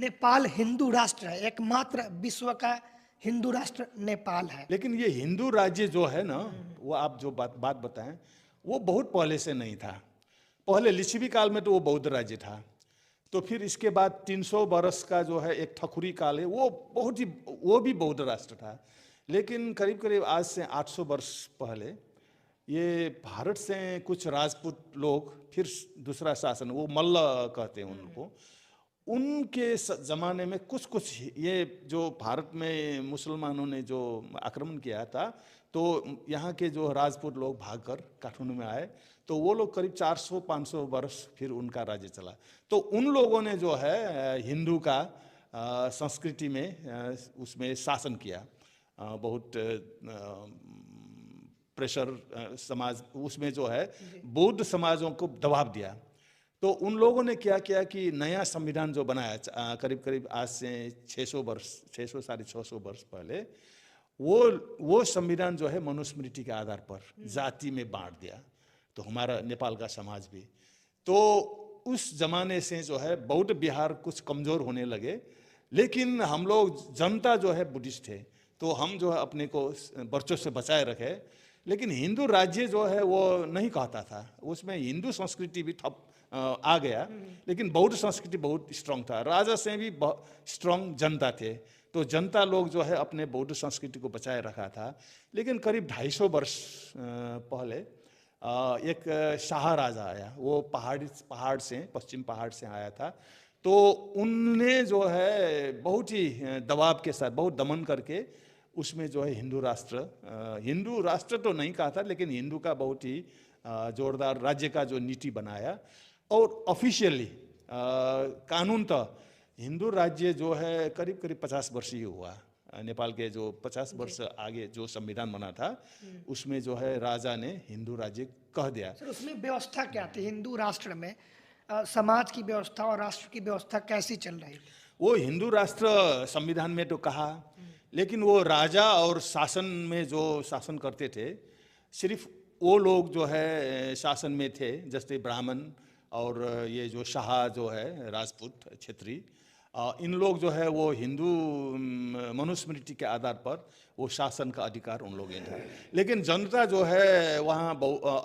नेपाल हिंदू राष्ट्र है, एकमात्र विश्व का हिंदू राष्ट्र नेपाल है। लेकिन ये हिंदू राज्य जो है ना, वो आप जो बात बताएं, वो बहुत पहले से नहीं था। पहले लिच्छवी काल में तो वो बौद्ध राज्य था, तो फिर इसके बाद 300 बरस का जो है एक ठकुरी काल है, वो भी बौद्ध राष्ट्र था। लेकिन करीब करीब आज से 800 वर्ष पहले ये भारत से कुछ राजपूत लोग, फिर दूसरा शासन, वो मल्ल कहते हैं उनको, उनके ज़माने में कुछ ये जो भारत में मुसलमानों ने जो आक्रमण किया था, तो यहाँ के जो राजपूत लोग भागकर काठमांडू में आए, तो वो लोग करीब 400-500 वर्ष फिर उनका राज्य चला। तो उन लोगों ने जो है हिंदू का संस्कृति में उसमें शासन किया, बहुत प्रेशर समाज उसमें जो है बौद्ध समाजों को दबाव दिया। तो उन लोगों ने क्या किया कि नया संविधान जो बनाया करीब करीब आज से 600-650 वर्ष पहले, वो संविधान जो है मनुस्मृति के आधार पर जाति में बांट दिया, तो हमारा नेपाल का समाज भी। तो उस जमाने से जो है बौद्ध बिहार कुछ कमजोर होने लगे, लेकिन हम लोग जनता जो है बुद्धिस्ट थे, तो हम जो है अपने को वर्चस्व से बचाए रखे। लेकिन हिंदू राज्य जो है वो नहीं कहता था, उसमें हिंदू संस्कृति भी ठप आ गया, लेकिन बौद्ध संस्कृति बहुत स्ट्रांग था। राजा से भी स्ट्रांग जनता थे, तो जनता लोग जो है अपने बौद्ध संस्कृति को बचाए रखा था। लेकिन करीब 250 वर्ष पहले एक शाह राजा आया, वो पहाड़ से, पश्चिम पहाड़ से आया था। तो उनने जो है बहुत ही दबाव के साथ, बहुत दमन करके उसमें जो है हिंदू राष्ट्र तो नहीं कहा था, लेकिन हिंदू का बहुत ही जोरदार राज्य का जो नीति बनाया। और ऑफिशियली कानून तो हिंदू राज्य जो है करीब करीब 50 वर्ष ही हुआ। नेपाल के जो 50 वर्ष आगे जो संविधान बना था, उसमें जो है राजा ने हिंदू राज्य कह दिया। सर, उसमें व्यवस्था क्या थी हिंदू राष्ट्र में? समाज की व्यवस्था और राष्ट्र की व्यवस्था कैसी चल रही थी? वो हिंदू राष्ट्र संविधान में तो कहा, लेकिन वो राजा और शासन में जो शासन करते थे, सिर्फ वो लोग जो है शासन में थे, जैसे ब्राह्मण और ये जो शाह जो है राजपूत क्षेत्रीय, इन लोग जो है वो हिंदू मनुस्मृति के आधार पर वो शासन का अधिकार उन लोगों था। लेकिन जनता जो है वहाँ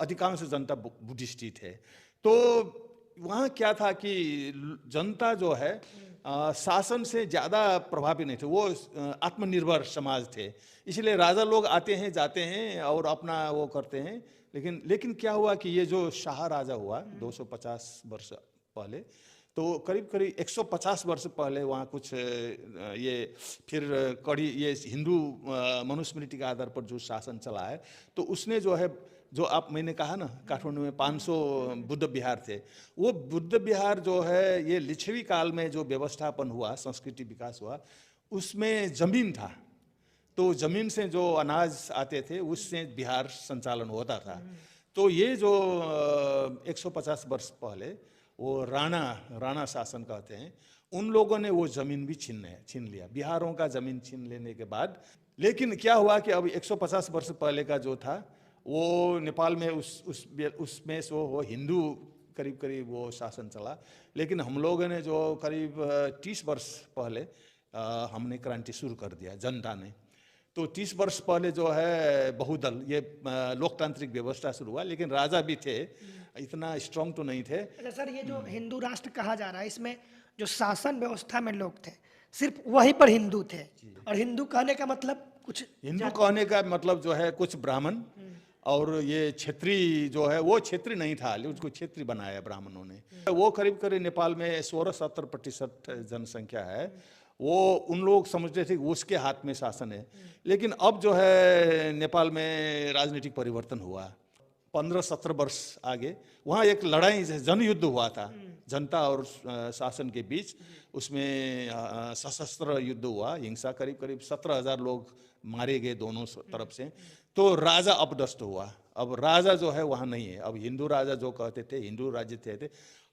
अधिकांश जनता बुद्धिस्ट ही थे। तो वहाँ क्या था कि जनता जो है शासन से ज़्यादा प्रभावी नहीं थे, वो आत्मनिर्भर समाज थे। इसलिए राजा लोग आते हैं जाते हैं और अपना वो करते हैं। लेकिन क्या हुआ कि ये जो शाह राजा हुआ 250 वर्ष पहले, तो करीब करीब 150 वर्ष पहले वहाँ कुछ ये फिर ये हिंदू मनुस्मृति के आधार पर जो शासन चला है, तो उसने जो है, जो मैंने कहा ना, काठमांडू में 500 बुद्ध विहार थे, वो बुद्ध विहार जो है ये लिच्छवी काल में जो व्यवस्थापन हुआ, संस्कृति विकास हुआ, उसमें जमीन था। तो जमीन से जो अनाज आते थे उससे बिहार संचालन होता था। तो ये जो 150 वर्ष पहले वो राणा शासन कहते हैं, उन लोगों ने वो जमीन भी छीन लिया, बिहारों का जमीन छीन लेने के बाद। लेकिन क्या हुआ कि अब 150 वर्ष पहले का जो था वो नेपाल में उसमें वो हिंदू करीब करीब वो शासन चला। लेकिन हम लोगों ने जो करीब 30 वर्ष पहले हमने क्रांति शुरू कर दिया, जनता ने। तो 30 वर्ष पहले जो है बहुदल, ये लोकतांत्रिक व्यवस्था शुरू हुआ, लेकिन राजा भी थे, इतना स्ट्रांग तो नहीं थे। अच्छा सर, ये जो हिंदू राष्ट्र कहा जा रहा है, इसमें जो शासन व्यवस्था में लोग थे सिर्फ वहीं पर हिंदू थे, और हिंदू कहने का मतलब कुछ, हिंदू कहने का मतलब जो है कुछ ब्राह्मण और ये क्षेत्रीय जो है, वो क्षेत्रीय नहीं था, उसको क्षेत्रीय बनाया ब्राह्मणों ने। वो करीब करीब नेपाल में 16-17% जनसंख्या है, वो उन लोग समझते थे कि उसके हाथ में शासन है। लेकिन अब जो है नेपाल में राजनीतिक परिवर्तन हुआ, 15-17 वर्ष आगे वहाँ एक लड़ाई, जनयुद्ध हुआ था जनता और शासन के बीच। उसमें सशस्त्र युद्ध हुआ, हिंसा, करीब करीब 17,000 लोग मारे गए दोनों तरफ से। तो राजा अपदस्थ हुआ। अब राजा जो है वहाँ नहीं है, अब हिंदू राजा जो कहते थे, हिंदू राज्य थे।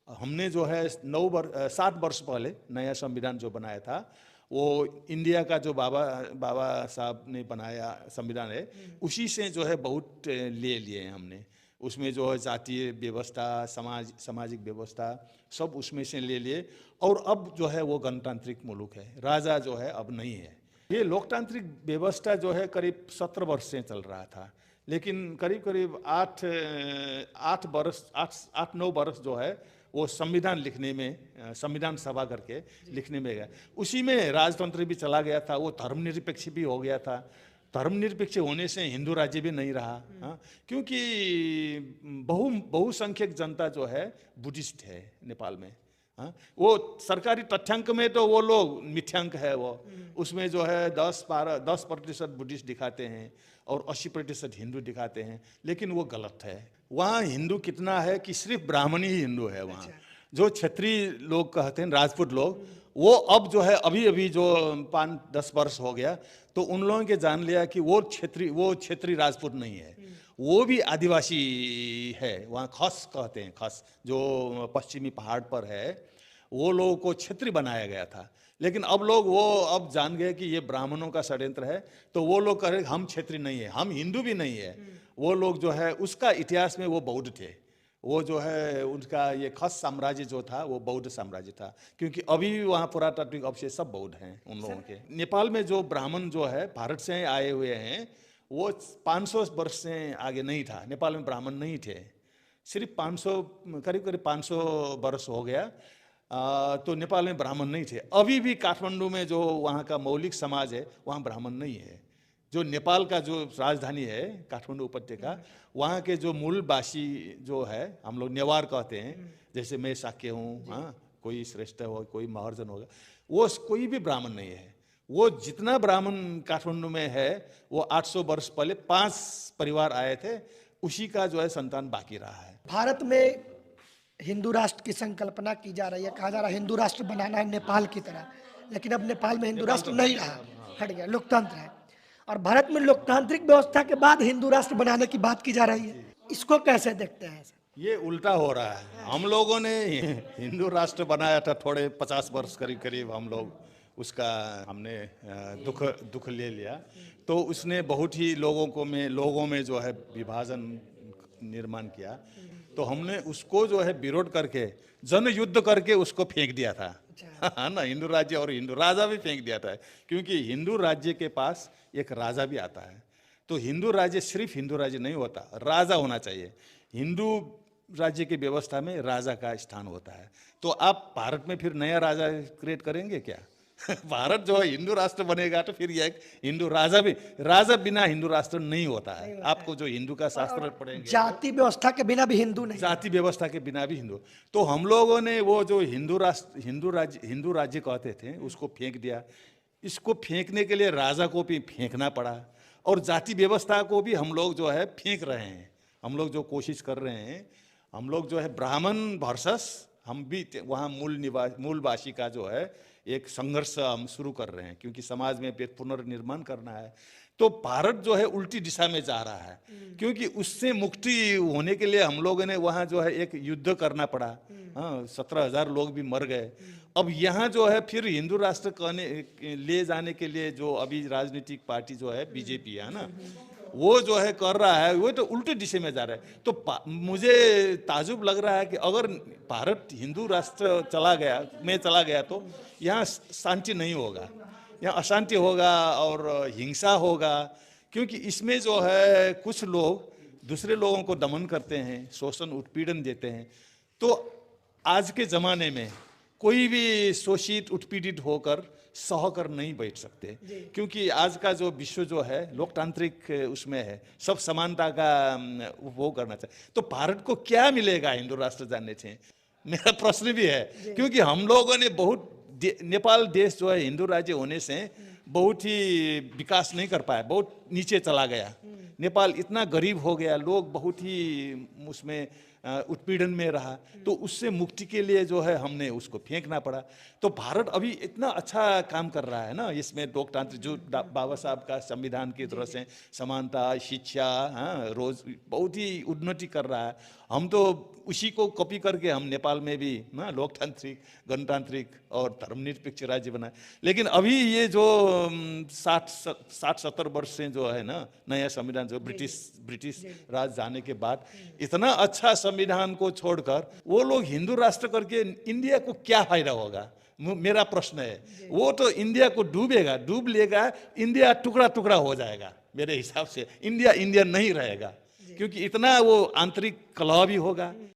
हमने जो है 7 वर्ष पहले नया संविधान जो बनाया था, वो इंडिया का जो बाबा साहब ने बनाया संविधान है, उसी से जो है बहुत ले लिए हमने। उसमें जो है जातीय व्यवस्था, सामाजिक व्यवस्था सब उसमें से ले लिए, और अब जो है वो गणतांत्रिक मुल्क है, राजा जो है अब नहीं है। ये लोकतांत्रिक व्यवस्था जो है करीब 17 वर्ष से चल रहा था, लेकिन करीब करीब 8-9 वर्ष जो है वो संविधान लिखने में, संविधान सभा करके लिखने में गया, उसी में राजतंत्र भी चला गया था, वो धर्मनिरपेक्ष भी हो गया था। धर्मनिरपेक्ष होने से हिंदू राज्य भी नहीं रहा, हाँ, क्योंकि बहुसंख्यक जनता जो है बुद्धिस्ट है नेपाल में, हाँ। वो सरकारी तथ्यांक में तो वो लोग मिथ्यांक है, वो उसमें जो है 10% बुद्धिस्ट दिखाते हैं और 80% हिंदू दिखाते हैं, लेकिन वो गलत है। वहाँ हिंदू कितना है कि सिर्फ ब्राह्मण ही हिंदू है वहाँ। जो क्षत्रिय लोग कहते हैं, राजपूत लोग, वो अब जो है अभी जो 5-10 वर्ष हो गया तो उन लोगों के जान लिया कि वो क्षेत्रीय राजपूत नहीं है, वो भी आदिवासी है। वहाँ खस कहते हैं, खस जो पश्चिमी पहाड़ पर है, वो लोगों को क्षेत्रीय बनाया गया था। लेकिन अब लोग अब जान गए कि ये ब्राह्मणों का षड्यंत्र है, तो वो लोग कह रहे हम क्षेत्रीय नहीं है, हम हिंदू भी नहीं है। वो लोग जो है उसका इतिहास में वो बौद्ध थे, वो जो है उनका ये खस साम्राज्य जो था वो बौद्ध साम्राज्य था, क्योंकि अभी भी वहाँ पुरातात्विक अवशेष सब बौद्ध हैं उन लोगों के। नेपाल में जो ब्राह्मण जो है भारत से आए हुए हैं, वो 500 वर्ष से आगे नहीं था। नेपाल में ब्राह्मण नहीं थे, सिर्फ करीब 500 वर्ष हो गया, तो नेपाल में ब्राह्मण नहीं थे। अभी भी काठमांडू में जो वहाँ का मौलिक समाज है वहाँ ब्राह्मण नहीं है। जो नेपाल का जो राजधानी है काठमांडू उपत्यका, वहाँ के जो मूलवासी जो है, हम लोग नेवार कहते हैं, जैसे मैं साक्य हूँ, हाँ, कोई श्रेष्ठ हो, कोई महर्जन होगा, वो कोई भी ब्राह्मण नहीं है। वो जितना ब्राह्मण काठमांडू में है वो 800 वर्ष पहले 5 परिवार आए थे, उसी का जो है संतान बाकी रहा है। भारत में हिंदू राष्ट्र की संकल्पना की जा रही है, कहा जा रहा है हिंदू राष्ट्र बनाना है नेपाल की तरह, लेकिन अब नेपाल में हिंदू राष्ट्र नहीं रहा, हट गया, लोकतंत्र है। और भारत में लोकतांत्रिक व्यवस्था के बाद हिंदू राष्ट्र बनाने की बात की जा रही है, इसको कैसे देखते हैं? ये उल्टा हो रहा है। हम लोगों ने हिंदू राष्ट्र बनाया था थोड़े 50 वर्ष करीब हम लोग उसका हमने दुख ले लिया, तो उसने बहुत ही लोगों में जो है विभाजन निर्माण किया, तो हमने उसको जो है विरोध करके जन युद्ध करके उसको फेंक दिया था, है ना। हिंदू राज्य और हिंदू राजा भी फेंक दिया था, क्योंकि हिंदू राज्य के पास एक राजा भी आता है। तो हिंदू राज्य सिर्फ हिंदू राज्य नहीं होता, राजा होना चाहिए। हिंदू राज्य की व्यवस्था में राजा का स्थान होता है। तो आप भारत में फिर नया राजा क्रिएट करेंगे क्या? भारत जो है हिंदू राष्ट्र बनेगा तो फिर यह हिंदू राजा बिना हिंदू राष्ट्र नहीं होता है। आपको जो हिंदू का शास्त्र पढ़ेंगे, जाति व्यवस्था के बिना भी हिंदू नहीं, जाति व्यवस्था के बिना भी हिंदू। तो हम लोगों ने वो जो हिंदू राज्य कहते थे उसको फेंक दिया। इसको फेंकने के लिए राजा को भी फेंकना पड़ा, और जाति व्यवस्था को भी हम लोग जो है फेंक रहे हैं। हम लोग जो कोशिश कर रहे हैं, हम लोग जो है ब्राह्मण वर्सेस, हम भी वहाँ मूलवासी का जो है एक संघर्ष हम शुरू कर रहे हैं, क्योंकि समाज में पुनर्निर्माण करना है। तो भारत जो है उल्टी दिशा में जा रहा है, क्योंकि उससे मुक्ति होने के लिए हम लोगों ने वहाँ जो है एक युद्ध करना पड़ा। हाँ, 17,000 लोग भी मर गए। अब यहाँ जो है फिर हिंदू राष्ट्र ले जाने के लिए जो अभी राजनीतिक पार्टी जो है बीजेपी है ना, वो जो है कर रहा है, वो तो उल्टे दिशा में जा रहा है। तो मुझे ताजुब लग रहा है कि अगर भारत हिंदू राष्ट्र चला गया तो यहाँ शांति नहीं होगा, यहाँ अशांति होगा और हिंसा होगा, क्योंकि इसमें जो है कुछ लोग दूसरे लोगों को दमन करते हैं, शोषण उत्पीड़न देते हैं। तो आज के ज़माने में कोई भी शोषित उत्पीड़ित होकर सहकर नहीं बैठ सकते, क्योंकि आज का जो विश्व जो है लोकतांत्रिक उसमें है, सब समानता का वो करना चाहिए। तो भारत को क्या मिलेगा हिंदू राष्ट्र जानने से, मेरा प्रश्न भी है। क्योंकि हम लोगों ने नेपाल देश जो है हिंदू राज्य होने से बहुत ही विकास नहीं कर पाया, बहुत नीचे चला गया। नेपाल इतना गरीब हो गया, लोग बहुत ही उसमें उत्पीड़न में रहा, तो उससे मुक्ति के लिए जो है हमने उसको फेंकना पड़ा। तो भारत अभी इतना अच्छा काम कर रहा है ना इसमें, लोकतंत्र जो बाबा साहब का संविधान की तरह से समानता, शिक्षा, हाँ, रोज बहुत ही उन्नति कर रहा है। हम तो उसी को कॉपी करके हम नेपाल में भी ना लोकतांत्रिक, गणतांत्रिक और धर्मनिरपेक्ष राज्य बनाए। लेकिन अभी ये जो 60-70 वर्ष से जो है ना नया संविधान, जो ब्रिटिश राज जाने के बाद इतना अच्छा संविधान को छोड़कर वो लोग हिंदू राष्ट्र करके इंडिया को क्या फायदा होगा? मेरा प्रश्न है। वो तो इंडिया को डूब लेगा, इंडिया टुकड़ा टुकड़ा हो जाएगा। मेरे हिसाब से इंडिया नहीं रहेगा, क्योंकि इतना वो आंतरिक कलह भी होगा।